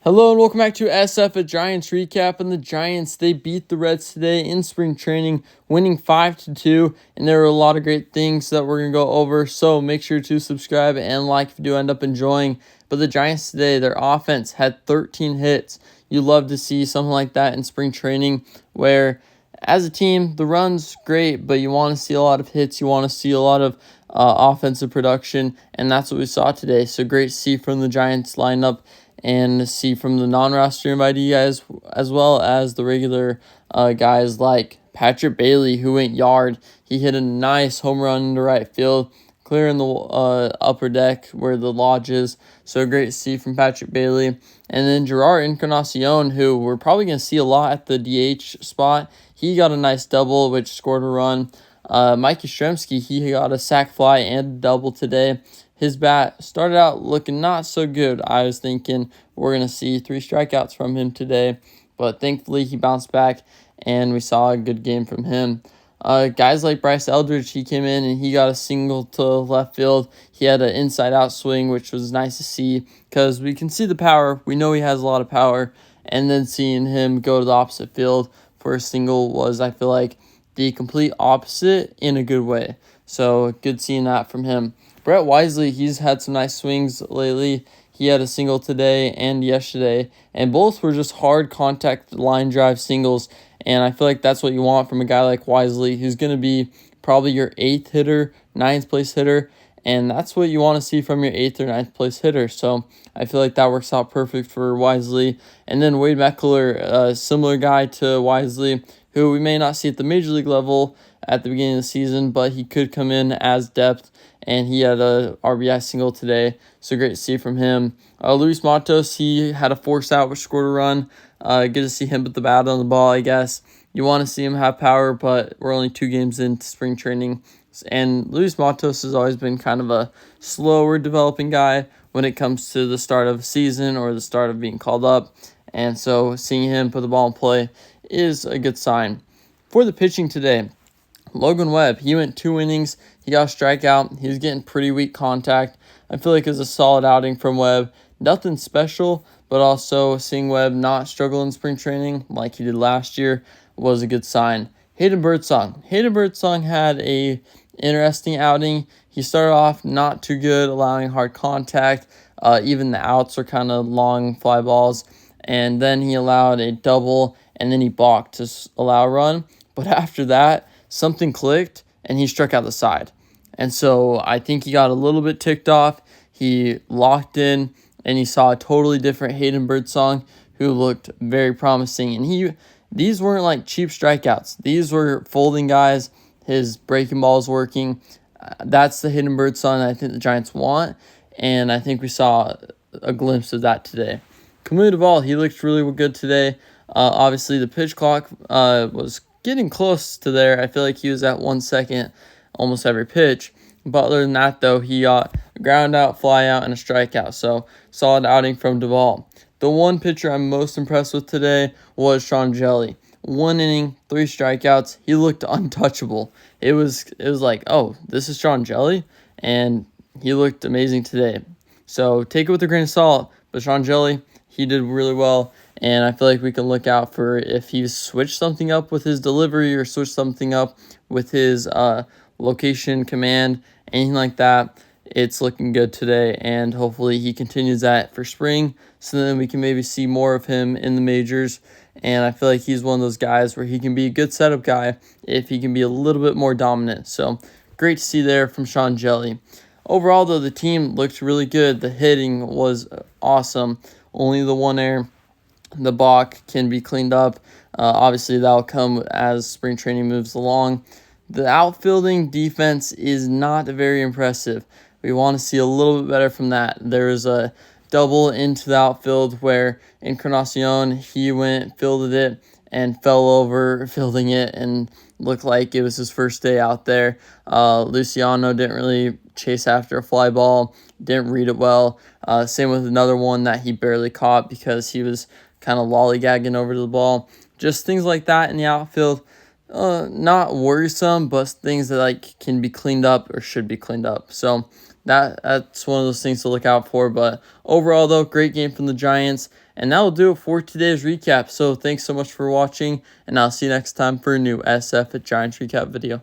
Hello and welcome back to SF, a Giants recap. And the Giants, they beat the Reds today in spring training, winning 5-2. And there were a lot of great things that we're going to go over. So make sure to subscribe and like if you do end up enjoying. But the Giants today, their offense had 13 hits. You love to see something like that in spring training where as a team, the run's great, but you want to see a lot of hits. You want to see a lot of offensive production, and that's what we saw today. So great to see from the Giants lineup and see from the non-roster invitee guys as well as the regular guys like Patrick Bailey, who went yard. He hit a nice home run into right field, clearing the upper deck where the lodge is. So great to see from Patrick Bailey. And then Gerard Encarnacion, who we're probably going to see a lot at the DH spot. He got a nice double, which scored a run. Mike Yastrzemski, he got a sac fly and a double today. His bat started out looking not so good. I was thinking we're going to see 3 strikeouts from him today, but thankfully he bounced back and we saw a good game from him. Guys like Bryce Eldridge, he came in and he got a single to left field. He had an inside-out swing, which was nice to see because we can see the power. We know he has a lot of power, and then seeing him go to the opposite field for a single was, I feel like, the complete opposite in a good way. So good seeing that from him. Brett Wisely, he's had some nice swings lately. He had a single today and yesterday, and both were just hard contact line drive singles. And I feel like that's what you want from a guy like Wisely, who's going to be probably your 8th hitter, 9th place hitter. And that's what you want to see from your 8th or 9th place hitter. So I feel like that works out perfect for Wisely. And then Wade Meckler, a similar guy to Wisely, who we may not see at the major league level at the beginning of the season, but he could come in as depth. And he had a RBI single today, so great to see from him. Luis Matos, he had a force out, which scored a run. Good to see him put the bat on the ball, I guess. You want to see him have power, but we're only 2 games into spring training. And Luis Matos has always been kind of a slower developing guy when it comes to the start of a season or the start of being called up. And so seeing him put the ball in play is a good sign. For the pitching today, Logan Webb, he went 2 innings. He got a strikeout. He was getting pretty weak contact. I feel like it was a solid outing from Webb. Nothing special, but also seeing Webb not struggle in spring training like he did last year was a good sign. Hayden Birdsong. Hayden Birdsong had a interesting outing. He started off not too good, allowing hard contact. Even the outs are kind of long fly balls. And then he allowed a double, and then he balked to allow a run. But after that, something clicked, and he struck out the side. And so I think he got a little bit ticked off. He locked in, and he saw a totally different Hayden Birdsong who looked very promising. And these weren't like cheap strikeouts. These were folding guys. His breaking ball is working. That's the Hayden Birdsong that I think the Giants want, and I think we saw a glimpse of that today. Camilo Duvall, he looked really good today. Obviously, the pitch clock was getting close to there. I feel like he was at 1 second almost every pitch. But other than that, though, he got a ground out, fly out, and a strikeout. So solid outing from Duvall. The one pitcher I'm most impressed with today was Sean Jelly. 1 inning, 3 strikeouts. He looked untouchable. It was like, oh, this is Sean Jelly, and he looked amazing today. So take it with a grain of salt. But Sean Jelly, he did really well. And I feel like we can look out for if he's switched something up with his delivery or switched something up with his location, command, anything like that. It's looking good today, and hopefully he continues that for spring so then we can maybe see more of him in the majors. And I feel like he's one of those guys where he can be a good setup guy if he can be a little bit more dominant. So great to see there from Sean Jelly. Overall, though, the team looked really good. The hitting was awesome. Only the 1 error. The balk can be cleaned up. Obviously, that'll come as spring training moves along. The outfielding defense is not very impressive. We want to see a little bit better from that. There was a double into the outfield where Encarnacion, he fielded it, and fell over fielding it and looked like it was his first day out there. Luciano didn't really chase after a fly ball, didn't read it well. Same with another one that he barely caught because he was kind of lollygagging over to the ball. Just things like that in the outfield. Not worrisome, but things that can be cleaned up or should be cleaned up. So that's one of those things to look out for. But overall, though, great game from the Giants. And that will do it for today's recap. So thanks so much for watching, and I'll see you next time for a new SF at Giants recap video.